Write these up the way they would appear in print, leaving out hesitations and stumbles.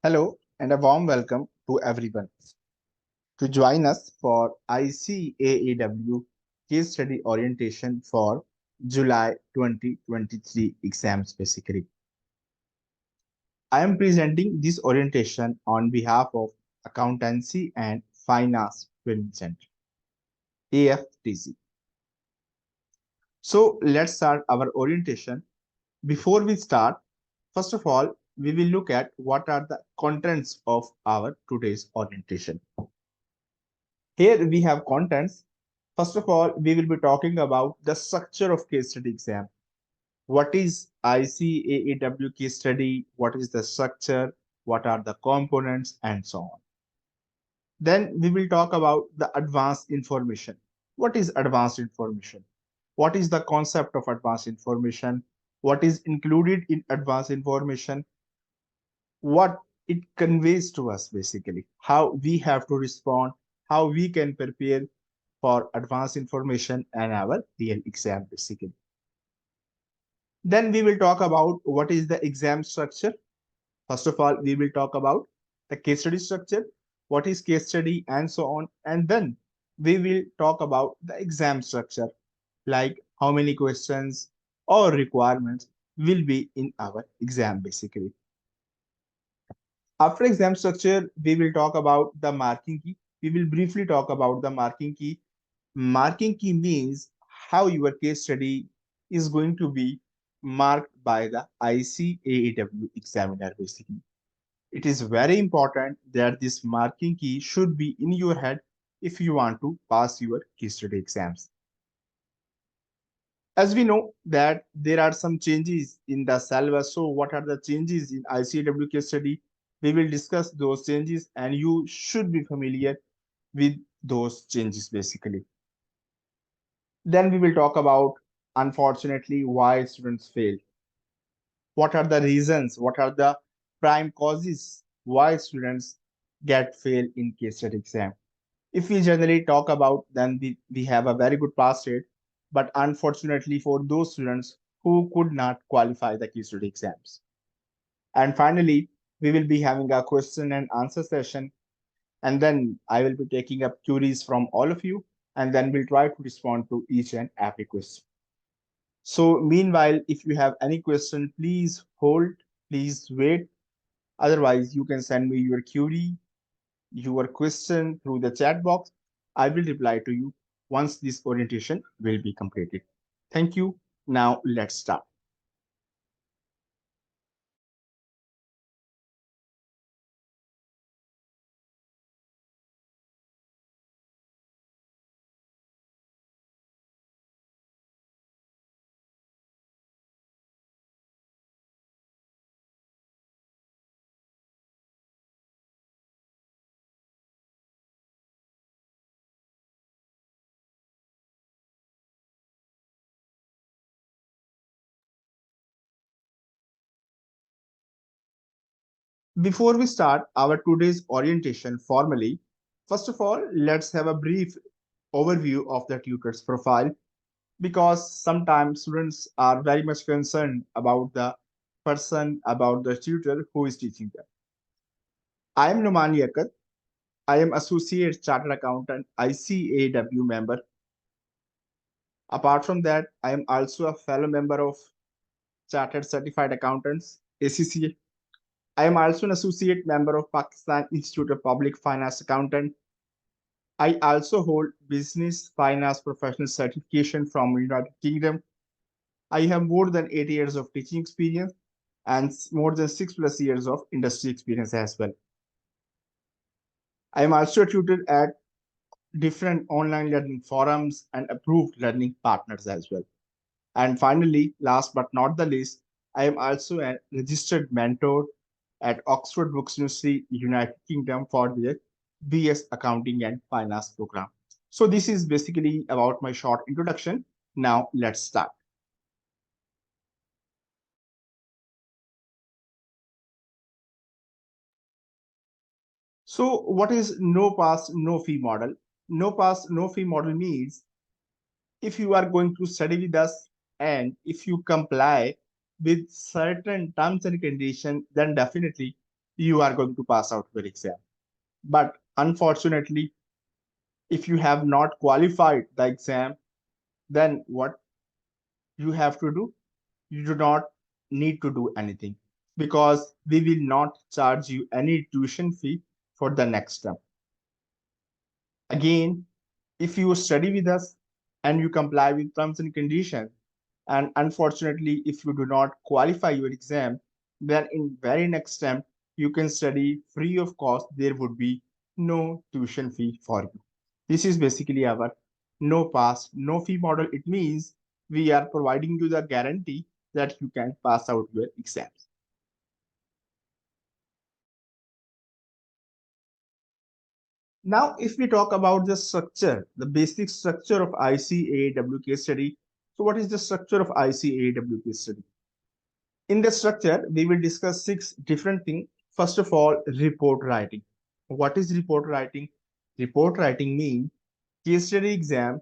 Hello and a warm welcome to everyone to join us for ICAEW case study orientation for July 2023 exams basically. I am presenting this orientation on behalf of Accountancy and Finance Training Center, AFTC. So let's start our orientation. Before we start, first of all, we will look at what are the contents of our today's orientation. Here we have contents. First of all, we will be talking about the structure of case study exam. What is ICAEW case study? What is the structure? What are the components and so on. Then we will talk about the advanced information. What is advanced information? What is the concept of advanced information? What is included in advanced information? What it conveys to us basically, how we have to respond, how we can prepare for advanced information and our real exam basically. Then we will talk about what is the exam structure. First of all, we will talk about the case study structure, what is case study and so on. And then we will talk about the exam structure, like how many questions or requirements will be in our exam basically. After exam structure, we will talk about the marking key. We will briefly talk about the marking key. Marking key means how your case study is going to be marked by the ICAEW examiner basically. It is very important that this marking key should be in your head if you want to pass your case study exams. As we know that there are some changes in the syllabus. So what are the changes in ICAEW case study? We will discuss those changes and you should be familiar with those changes basically. Then we will talk about, unfortunately, why students fail. What are the reasons? What are the prime causes why students get fail in case study exam? If we generally talk about, then we have a very good pass rate. But unfortunately, for those students who could not qualify the case study exams. And finally, we will be having a question and answer session. And then I will be taking up queries from all of you. And then we'll try to respond to each and every question. So meanwhile, if you have any question, please hold, please wait. Otherwise, you can send me your query, your question through the chat box. I will reply to you once this orientation will be completed. Thank you. Now let's start. Before we start our today's orientation formally, first of all, let's have a brief overview of the tutor's profile, because sometimes students are very much concerned about the person, about the tutor who is teaching them. I am LIAQAT. I am Associate Chartered Accountant, ICAEW member. Apart from that, I am also a fellow member of Chartered Certified Accountants, ACCA. I am also an associate member of Pakistan Institute of Public Finance Accountant. I also hold Business Finance Professional Certification from United Kingdom. I have more than 8 years of teaching experience and more than 6+ years of industry experience as well. I am also a tutor at different online learning forums and approved learning partners as well. And finally, last but not the least, I am also a registered mentor at Oxford Brookes University, United Kingdom for their BS Accounting and Finance program. So this is basically about my short introduction. Now let's start. So what is no pass, no fee model? No pass, no fee model means if you are going to study with us and if you comply with certain terms and conditions, then definitely you are going to pass out your exam. But unfortunately, if you have not qualified the exam, then what you have to do? You do not need to do anything because we will not charge you any tuition fee for the next term. Again, if you study with us and you comply with terms and conditions, and unfortunately, if you do not qualify your exam, then in very next term, you can study free of cost. There would be no tuition fee for you. This is basically our no pass, no fee model. It means we are providing you the guarantee that you can pass out your exams. Now, if we talk about the structure, the basic structure of ICAEW case study. So what is the structure of ICAEW case study? In the structure, we will discuss 6 different things. First of all, report writing. What is report writing? Report writing means case study exam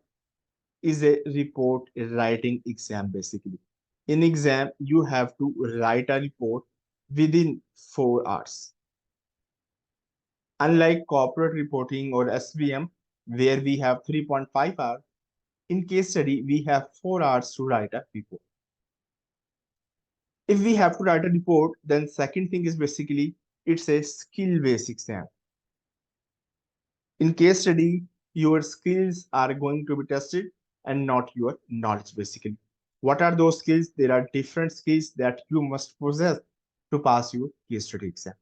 is a report writing exam basically. In exam, you have to write a report within 4 hours. Unlike corporate reporting or SVM, where we have 3.5 hours, in case study, we have 4 hours to write a report. If we have to write a report, then second thing is basically it's a skill-based exam. In case study, your skills are going to be tested and not your knowledge basically. What are those skills? There are different skills that you must possess to pass your case study exam.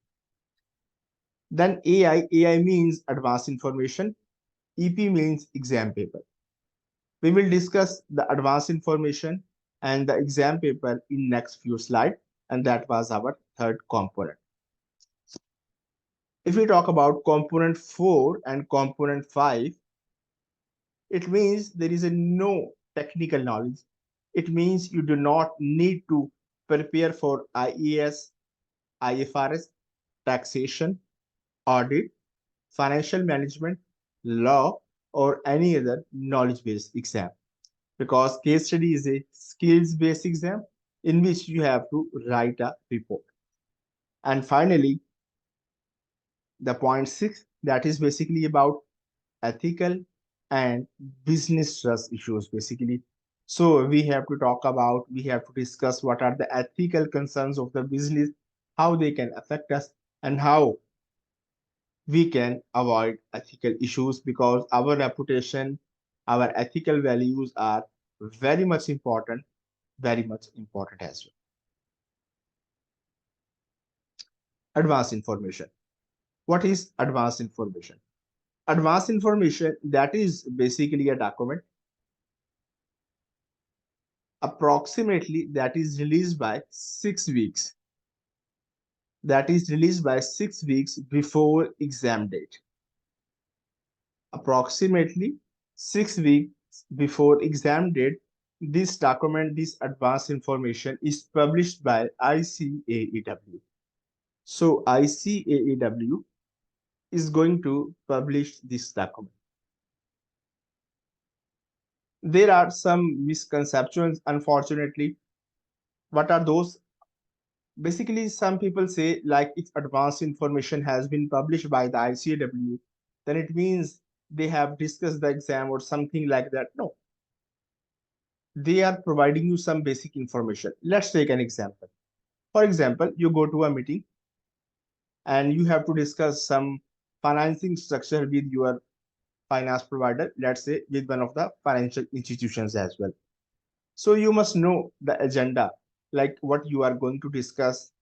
Then AI means advanced information. EP means exam paper. We will discuss the advanced information and the exam paper in next few slides, and that was our third component. If we talk about component 4 and component 5, it means there is a no technical knowledge. It means you do not need to prepare for IAS, IFRS, taxation, audit, financial management, law, or any other knowledge-based exam. Because case study is a skills-based exam in which you have to write a report. And finally, the point 6, that is basically about ethical and business trust issues basically. So we have to discuss what are the ethical concerns of the business, how they can affect us, and how we can avoid ethical issues, because our reputation, our ethical values are very much important as well. Advanced information. What is advanced information? Advanced information, that is basically a document approximately that is released by 6 weeks. That is released by 6 weeks before exam date. Approximately 6 weeks before exam date, this document, this advanced information is published by ICAEW. So ICAEW is going to publish this document. There are some misconceptions, unfortunately. What are those? Basically, some people say, like, if advanced information has been published by the ICAEW, then it means they have discussed the exam or something like that. No. They are providing you some basic information. Let's take an example. For example, you go to a meeting and you have to discuss some financing structure with your finance provider, let's say with one of the financial institutions as well. So you must know the agenda, like what you are going to discuss,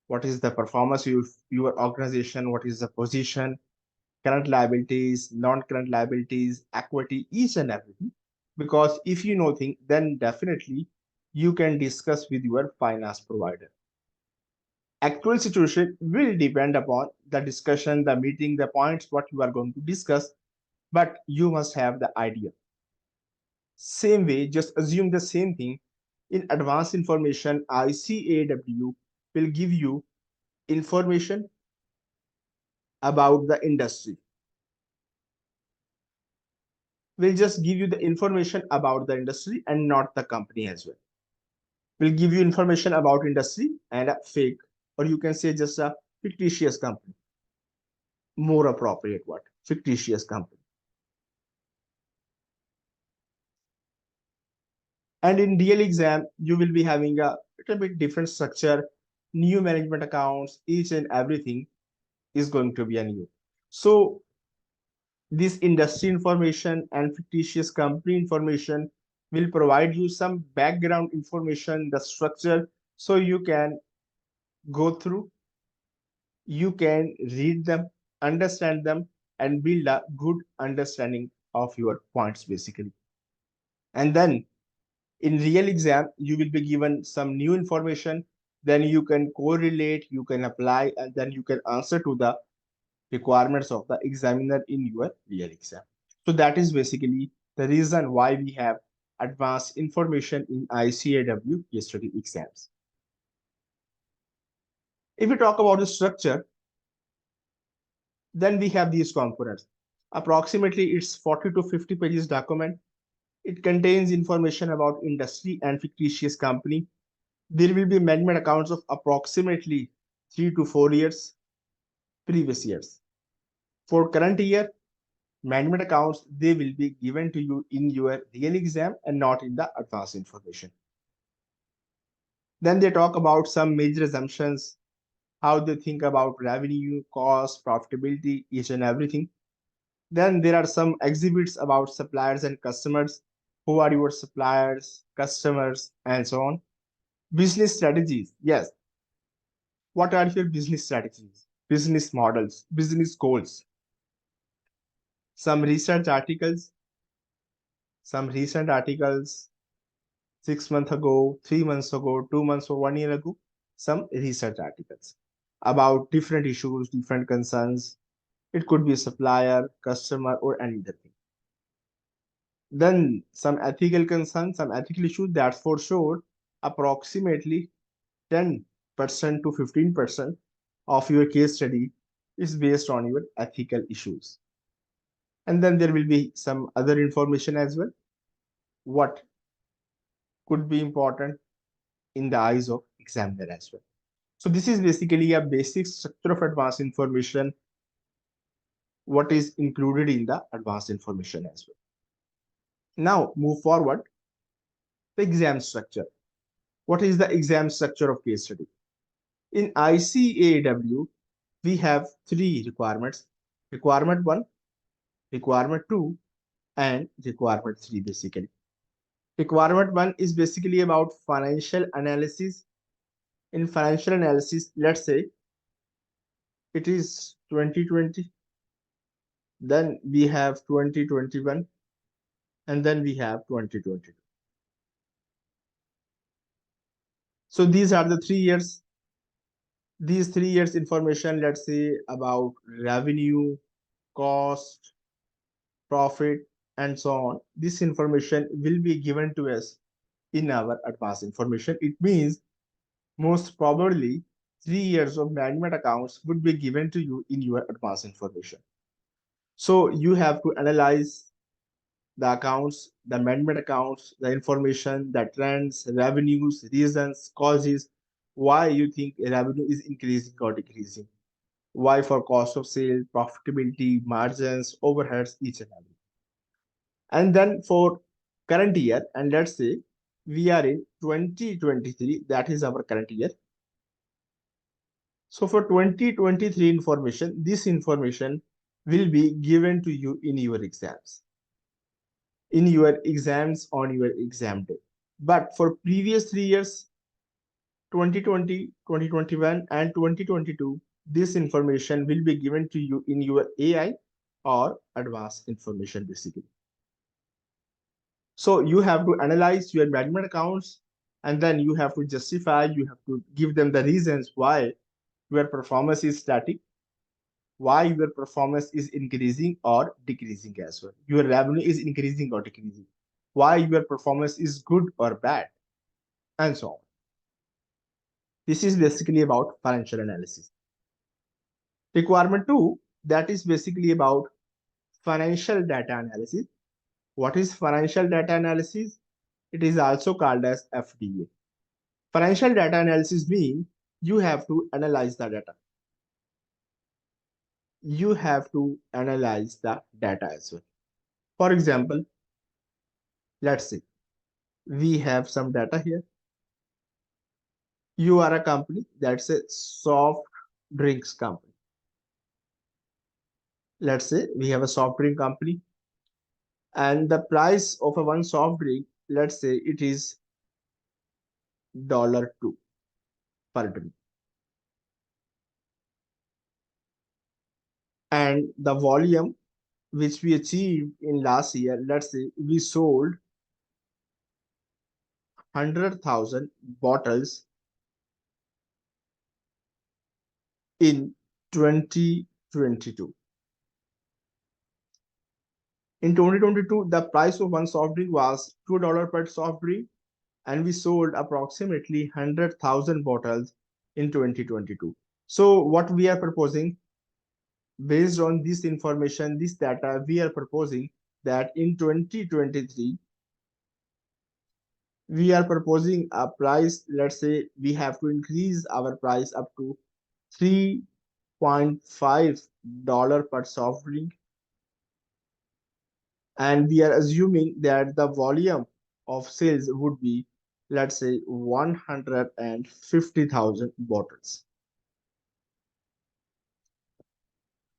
what is the performance of your organization, what is the position, current liabilities, non-current liabilities, equity, each and everything. Because if you know things, then definitely you can discuss with your finance provider. Actual situation will depend upon the discussion, the meeting, the points, what you are going to discuss, but you must have the idea. Same way, just assume the same thing. In advanced information, ICAEW will give you information about the industry. We'll just give you the information about the industry and not the company as well. We'll give you information about industry and a fake, or you can say just a fictitious company. More appropriate word, fictitious company. And in real exam, you will be having a little bit different structure, new management accounts, each and everything is going to be a new. So this industry information and fictitious company information will provide you some background information, the structure, so you can go through, you can read them, understand them, and build a good understanding of your points basically. And then in real exam, you will be given some new information, then you can correlate, you can apply, and then you can answer to the requirements of the examiner in your real exam. So that is basically the reason why we have advanced information in ICAEW case study exams. If we talk about the structure, then we have these components. Approximately it's 40 to 50 pages document. It contains information about industry and fictitious company. There will be management accounts of approximately 3 to 4 years, previous years. For current year, management accounts, they will be given to you in your real exam and not in the advanced information. Then they talk about some major assumptions, how they think about revenue, cost, profitability, each and everything. Then there are some exhibits about suppliers and customers. Who are your suppliers, customers, and so on. Business strategies. Yes. What are your business strategies, business models, business goals? Some research articles, some recent articles, 6 months ago, 3 months ago, 2 months or 1 year ago, some research articles about different issues, different concerns. It could be supplier, customer, or any other thing. Then some ethical concerns, some ethical issues, that's for sure approximately 10% to 15% of your case study is based on your ethical issues. And then there will be some other information as well, what could be important in the eyes of examiner as well. So this is basically a basic structure of advanced information, what is included in the advanced information as well. Now move forward, the exam structure. What is the exam structure of case study? In ICAEW, we have three requirements: requirement 1, requirement 2, and requirement 3 basically. Requirement 1 is basically about financial analysis. In financial analysis, let's say it is 2020, then we have 2021, and then we have 2022. So these are the 3 years. These 3 years information, let's say about revenue, cost, profit, and so on. This information will be given to us in our advanced information. It means most probably 3 years of management accounts would be given to you in your advanced information. So you have to analyze the accounts, the management accounts, the information, the trends, revenues, reasons, causes, why you think revenue is increasing or decreasing, why for cost of sale, profitability, margins, overheads, each and every. And then for current year, and let's say we are in 2023, that is our current year. So for 2023 information, this information will be given to you in your exams. In your exams on your exam day. But for previous 3 years, 2020, 2021, and 2022, this information will be given to you in your AI or advanced information basically. So you have to analyze your management accounts, and then you have to justify, you have to give them the reasons why your performance is static, why your performance is increasing or decreasing as well. Your revenue is increasing or decreasing, why your performance is good or bad, and so on. This is basically about financial analysis. Requirement 2, that is basically about financial data analysis. What is financial data analysis? It is also called as FDA. Financial data analysis means you have to analyze the data. you have to analyze the data as well. For example, let's say we have some data here. You are a company that's a soft drinks company. Let's say we have a soft drink company, and the price of a one soft drink, let's say it is $2 per drink. And the volume which we achieved in last year, let's say we sold 100,000 bottles in 2022. In 2022, the price of one soft drink was $2 per soft drink, and we sold approximately 100,000 bottles in 2022. So what we are proposing, based on this information, this data, we are proposing that in 2023, we are proposing a price, let's say we have to increase our price up to $3.5 per soft drink. And we are assuming that the volume of sales would be, let's say, 150,000 bottles.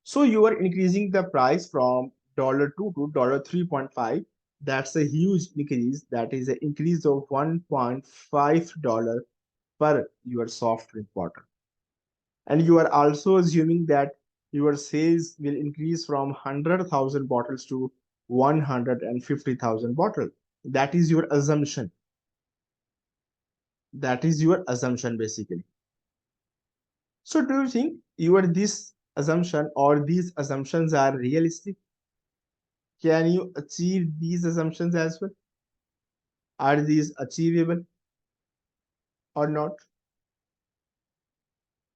So you are increasing the price from $2 to $3.5. That's a huge increase. That is an increase of $1.5 per your soft drink bottle. And you are also assuming that your sales will increase from 100,000 bottles to 150,000 bottles. That is your assumption. That is your assumption basically. So do you think your this assumption or these assumptions are realistic? Can you achieve these assumptions as well? Are these achievable or not?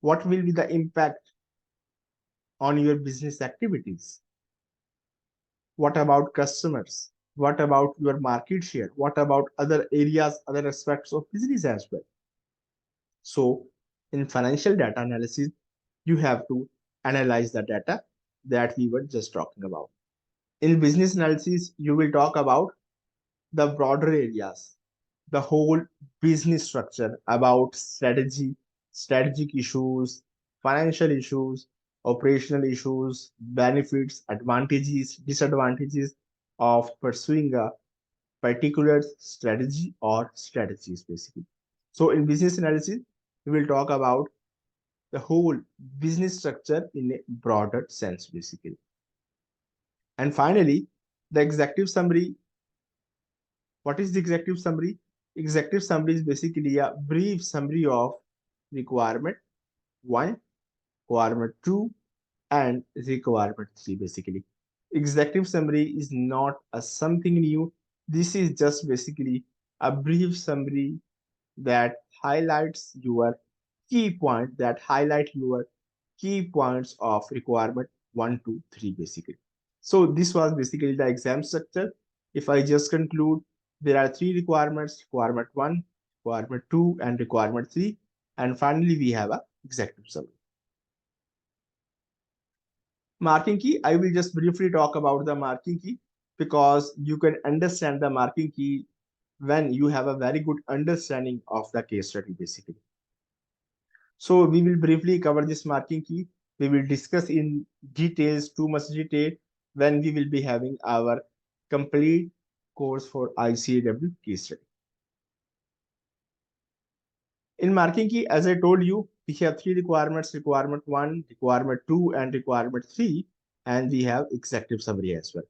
What will be the impact on your business activities? What about customers? What about your market share? What about other areas, other aspects of business as well? So in financial data analysis, you have to analyze the data that we were just talking about. In business analysis, you will talk about the broader areas, the whole business structure, about strategy, strategic issues, financial issues, operational issues, benefits, advantages, disadvantages of pursuing a particular strategy or strategies basically. So in business analysis, we will talk about the whole business structure in a broader sense basically. And finally, the executive summary. What is the executive summary? Executive summary is basically a brief summary of requirement 1, requirement 2, and requirement 3 basically. Executive summary is not a something new. This is just basically a brief summary that highlights your key point, that highlight your key points of requirement 1, 2, 3 basically. So this was basically the exam structure. If I just conclude, there are 3 requirements: requirement 1, requirement 2, and requirement 3. And finally, we have a executive summary. Marking key, I will just briefly talk about the marking key because you can understand the marking key when you have a very good understanding of the case study basically. So we will briefly cover this marking key. We will discuss in details, too much detail, when we will be having our complete course for ICAEW case study. In marking key, as I told you, we have 3 requirements: requirement 1, requirement 2, and requirement 3, and we have executive summary as well.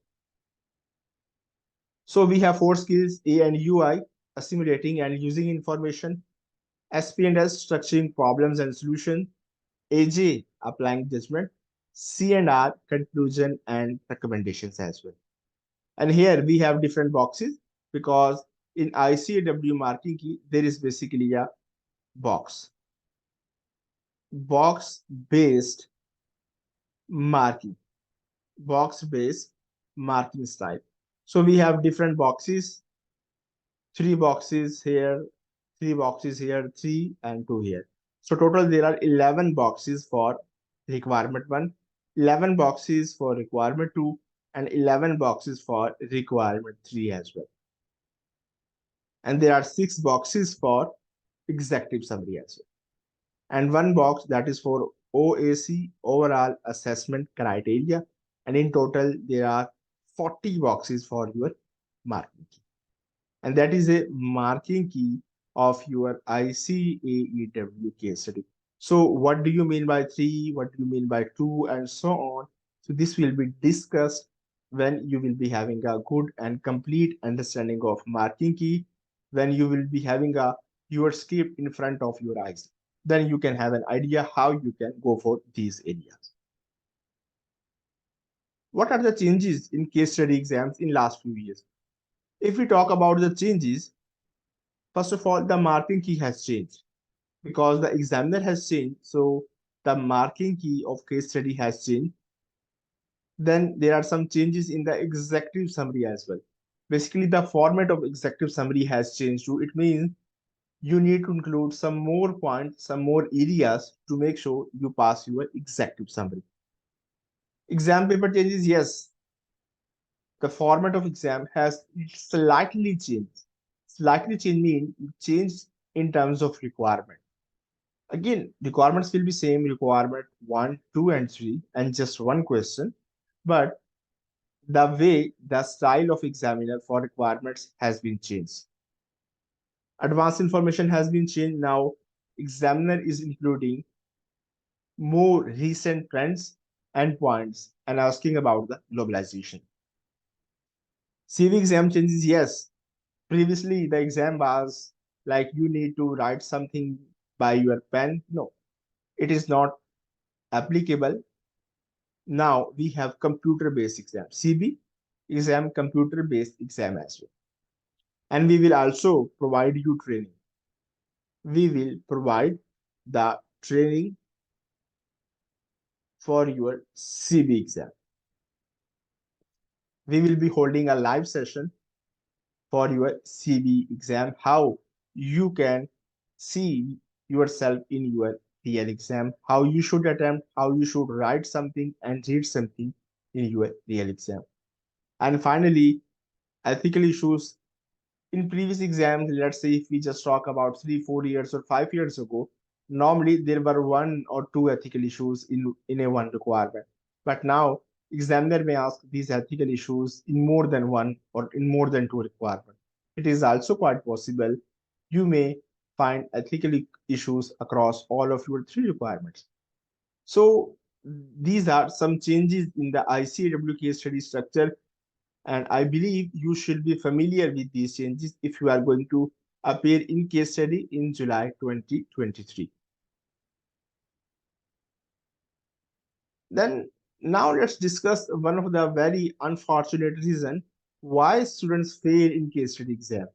So we have 4 skills: A and UI, assimilating and using information; SP and S, structuring problems and solution; AJ, applying judgment; C and R, conclusion and recommendations as well. And here we have different boxes because in ICAEW marking key, there is basically a box based marking, box based marking style. So we have different boxes, 3 boxes here, 3 boxes here, 3 and 2 here. So total there are 11 boxes for requirement 1. 11 boxes for requirement 2, and 11 boxes for requirement 3 as well. And there are 6 boxes for executive summary as well. And one box that is for OAC, overall assessment criteria. And in total, there are 40 boxes for your marking key. And that is a marking key of your ICAEW case study. So what do you mean by 3? What do you mean by 2? And so on. So this will be discussed when you will be having a good and complete understanding of marking key, when you will be having your script in front of your eyes. Then you can have an idea how you can go for these areas. What are the changes in case study exams in last few years? If we talk about the changes, first of all, the marking key has changed because the examiner has changed. So the marking key of case study has changed. Then there are some changes in the executive summary as well. Basically, the format of executive summary has changed too. It means you need to include some more points, some more areas to make sure you pass your executive summary. Exam paper changes, yes. The format of exam has slightly changed. Slightly changed means change in terms of requirement. Again, requirements will be same, requirement 1, 2, and 3, and just one question. But the way, the style of examiner for requirements has been changed. Advanced information has been changed. Now, examiner is including more recent trends and points and asking about the globalization. CV exam changes, yes. Previously, the exam was like you need to write something by your pen. No, it is not applicable. Now we have computer-based exam, CB exam, computer-based exam as well. And we will also provide you training. We will provide the training for your CB exam. We will be holding a live session for your CB exam, how you can see yourself in your real exam, how you should attempt, how you should write something and read something in your real exam. And finally, ethical issues. In previous exams, let's say if we just talk about 3, 4 years or 5 years ago, normally there were 1 or 2 ethical issues in a one requirement. But now examiner may ask these ethical issues in more than one or in more than 2 requirements. It is also quite possible you may find ethical issues across all of your 3 requirements. So these are some changes in the ICAEW case study structure, and I believe you should be familiar with these changes if you are going to appear in case study in July 2023. Then now let's discuss one of the very unfortunate reasons why students fail in case study exam.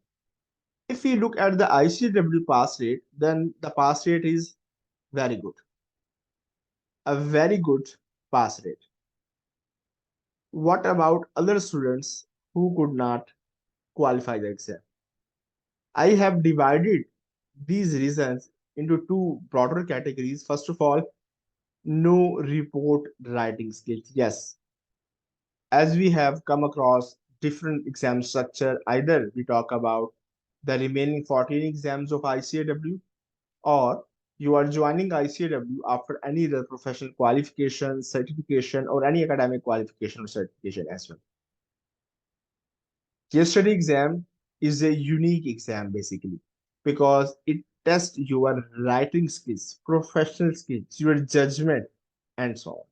If we look at the ICAEW pass rate, then the pass rate is very good. A very good pass rate. What about other students who could not qualify the exam? I have divided these reasons into 2 broader categories. First of all, no report writing skills. Yes, as we have come across different exam structure, either we talk about the remaining 14 exams of ICAEW, or you are joining ICAEW after any other professional qualification, certification, or any academic qualification or certification as well. Case study exam is a unique exam basically because it tests your writing skills, professional skills, your judgment, and so on.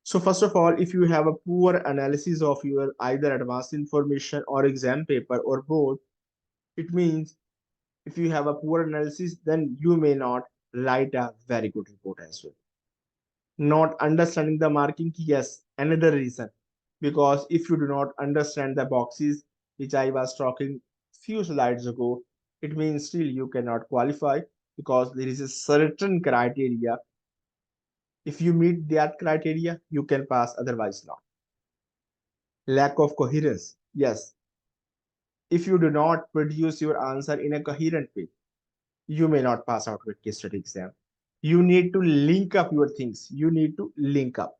So first of all, if you have a poor analysis of your either advanced information or exam paper or both, it means if you have a poor analysis, then you may not write a very good report as well. Not understanding the marking key, yes, another reason. Because if you do not understand the boxes, which I was talking few slides ago, it means still you cannot qualify because there is a certain criteria. If you meet that criteria, you can pass, otherwise not. Lack of coherence, yes. If you do not produce your answer in a coherent way, you may not pass out with case study exam. You need to link up your things. You need to link up.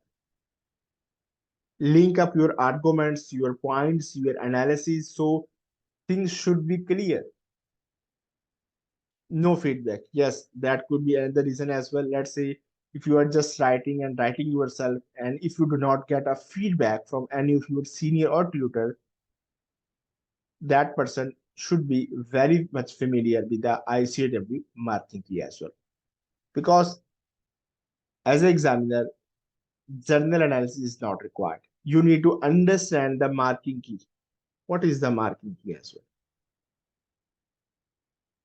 Link up your arguments, your points, your analysis, so things should be clear. No feedback. Yes, that could be another reason as well. Let's say if you are just writing and writing yourself, and if you do not get a feedback from any of your senior or tutor, that person should be very much familiar with the ICAEW marking key as well. Because as an examiner, journal analysis is not required. You need to understand the marking key. What is the marking key as well?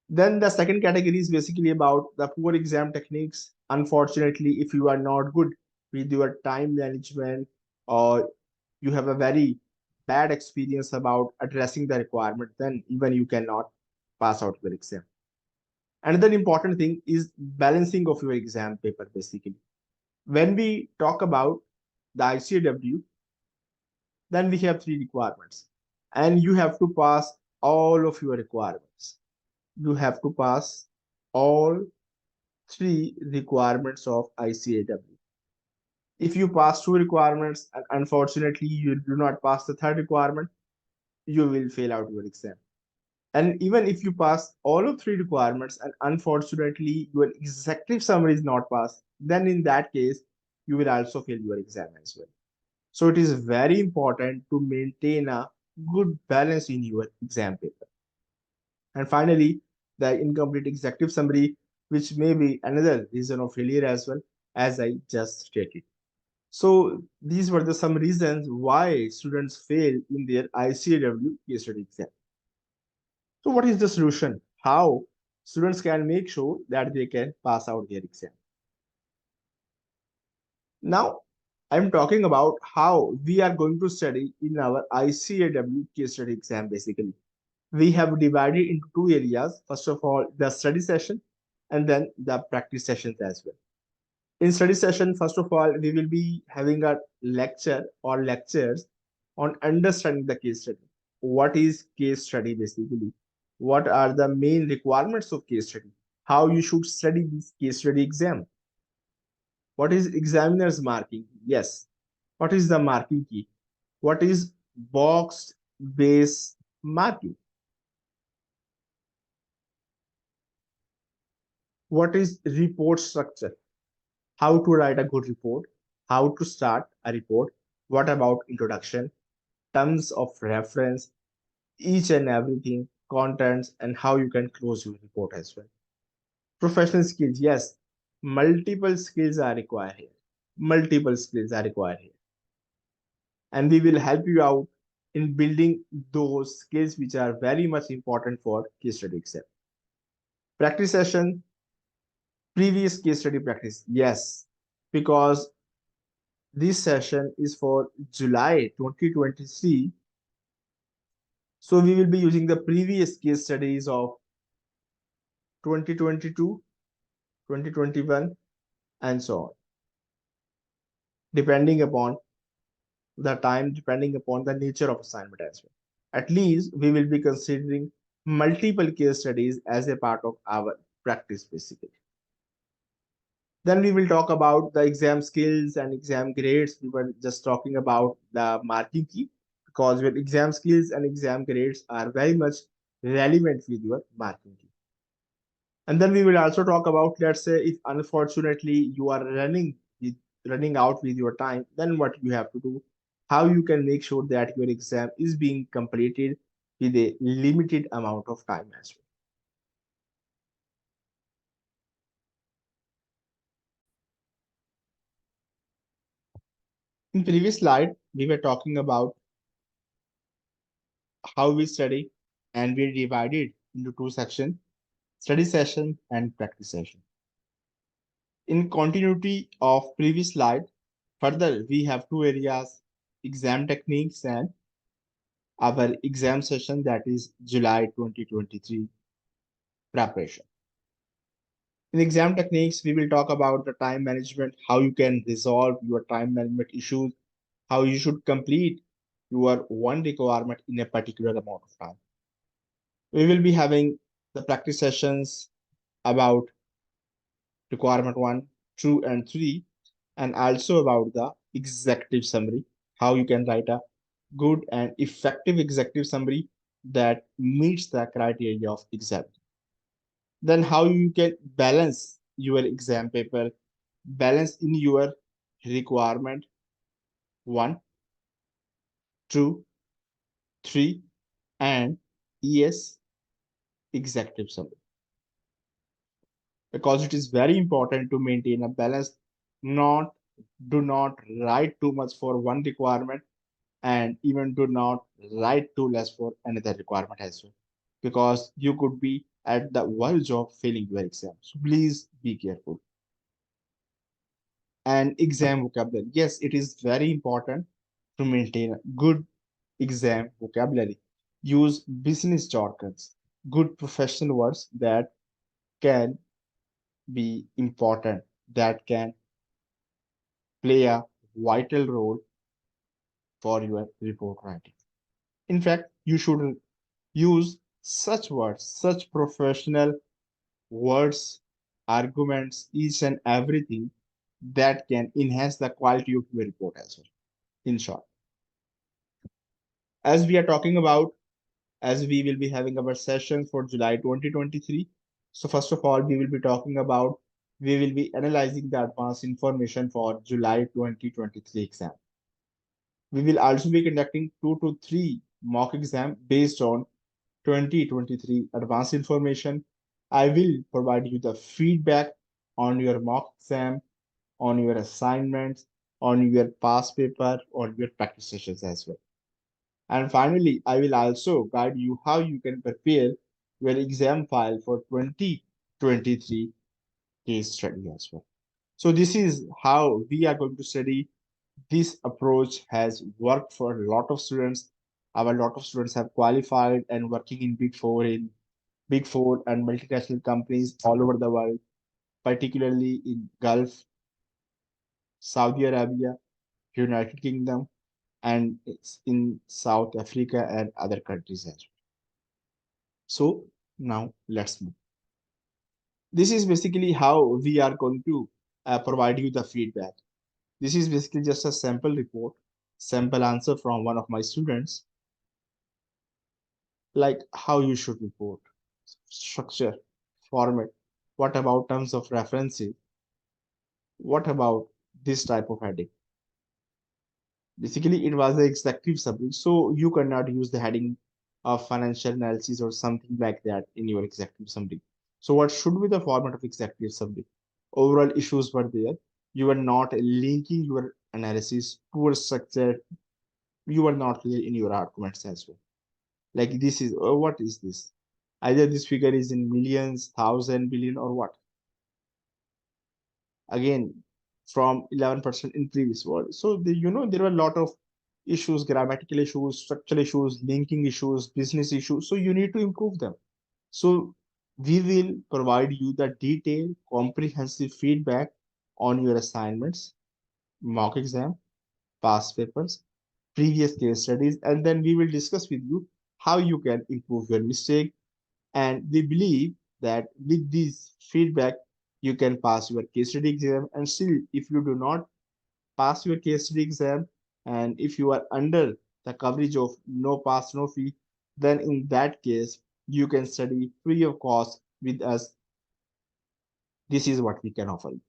Then the second category is basically about the poor exam techniques. Unfortunately, if you are not good with your time management, or you have a very bad experience about addressing the requirement, then even you cannot pass out your exam. Another important thing is balancing of your exam paper basically. When we talk about the ICAEW, then we have three requirements, and you have to pass all of your requirements. You have to pass all three requirements of ICAEW. If you pass two requirements and unfortunately you do not pass the third requirement, you will fail out your exam. And even if you pass all of three requirements and unfortunately your executive summary is not passed, then in that case, you will also fail your exam as well. So it is very important to maintain a good balance in your exam paper. And finally, the incomplete executive summary, which may be another reason of failure as well, as I just stated. So these were the some reasons why students fail in their ICAEW case study exam. So what is the solution? How students can make sure that they can pass out their exam? Now, I'm talking about how we are going to study in our ICAEW case study exam basically. We have divided into two areas. First of all, the study session and then the practice sessions as well. In study session, first of all, we will be having a lecture or lectures on understanding the case study. What is case study basically? What are the main requirements of case study? How you should study this case study exam? What is examiner's marking? Yes. What is the marking key? What is boxed base marking? What is report structure? How to write a good report? How to start a report? What about introduction? Terms of reference, each and everything, contents, and how you can close your report as well. Professional skills, yes, multiple skills are required here. Multiple skills are required here. And we will help you out in building those skills which are very much important for case study exam. Practice session, previous case study practice, yes, because this session is for July 2023. So we will be using the previous case studies of 2022, 2021, and so on, depending upon the time, depending upon the nature of assignment as well. At least we will be considering multiple case studies as a part of our practice basically. Then we will talk about the exam skills and exam grades. We were just talking about the marking key because your exam skills and exam grades are very much relevant with your marking key. And then we will also talk about, let's say, if unfortunately you are running out with your time, then what you have to do, how you can make sure that your exam is being completed with a limited amount of time as well. In previous slide, we were talking about how we study, and we divided into two sections, study session and practice session. In continuity of previous slide, further we have two areas, exam techniques and our exam session, that is July 2023 preparation. In exam techniques, we will talk about the time management, how you can resolve your time management issues, how you should complete your one requirement in a particular amount of time. We will be having the practice sessions about requirement 1, 2, and 3, and also about the executive summary, how you can write a good and effective executive summary that meets the criteria of exam. Then how you can balance your exam paper, balance in your requirement 1, 2, 3, and yes, executive summary. Because it is very important to maintain a balance. Not Do not write too much for one requirement, and even do not write too less for another requirement as well, because you could be at the verge of failing your exam. So please be careful. And exam vocabulary, yes, it is very important to maintain a good exam vocabulary. Use business jargons, good professional words that can be important, that can play a vital role for your report writing. In fact, you should use such words, such professional words, arguments, each and everything that can enhance the quality of your report as well. In short, as we are talking about, as we will be having our session for July 2023. So first of all, we will be talking about, we will be analyzing the advanced information for July 2023 exam. We will also be conducting 2 to 3 mock exam based on 2023 advanced information. I will provide you the feedback on your mock exam, on your assignments, on your past paper, on your practice sessions as well. And finally, I will also guide you how you can prepare your exam file for 2023 case study as well. So this is how we are going to study. This approach has worked for a lot of students. Our lot of students have qualified and working in Big Four and multinational companies all over the world, particularly in Gulf, Saudi Arabia, United Kingdom, and it's in South Africa and other countries as well. So now let's move. This is basically how we are going to provide you the feedback. This is basically just a sample report, sample answer from one of my students, like how you should report, structure, format. What about terms of references? What about this type of heading? Basically, it was the executive summary, so you cannot use the heading of financial analysis or something like that in your executive summary. So what should be the format of executive summary? Overall issues were there. You were not linking your analysis, poor structure. You were not clear in your arguments as well. Like this is, oh, what is this? Either this figure is in millions, thousand, billion, or what? Again, from 11% in previous word. So there were a lot of issues, grammatical issues, structural issues, linking issues, business issues. So you need to improve them. So we will provide you the detailed, comprehensive feedback on your assignments, mock exam, past papers, previous case studies, and then we will discuss with you how you can improve your mistake. And we believe that with this feedback, you can pass your case study exam. And still, if you do not pass your case study exam, and if you are under the coverage of no pass, no fee, then in that case, you can study free of cost with us. This is what we can offer you.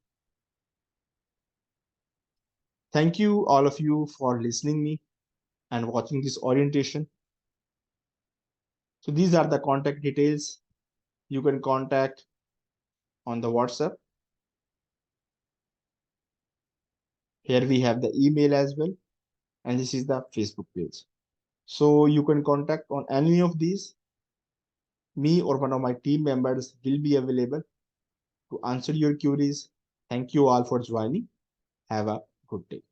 Thank you, all of you, for listening me and watching this orientation. So these are the contact details. You can contact on the WhatsApp. Here we have the email as well. And this is the Facebook page. So you can contact on any of these. Me or one of my team members will be available to answer your queries. Thank you all for joining. Have a good day.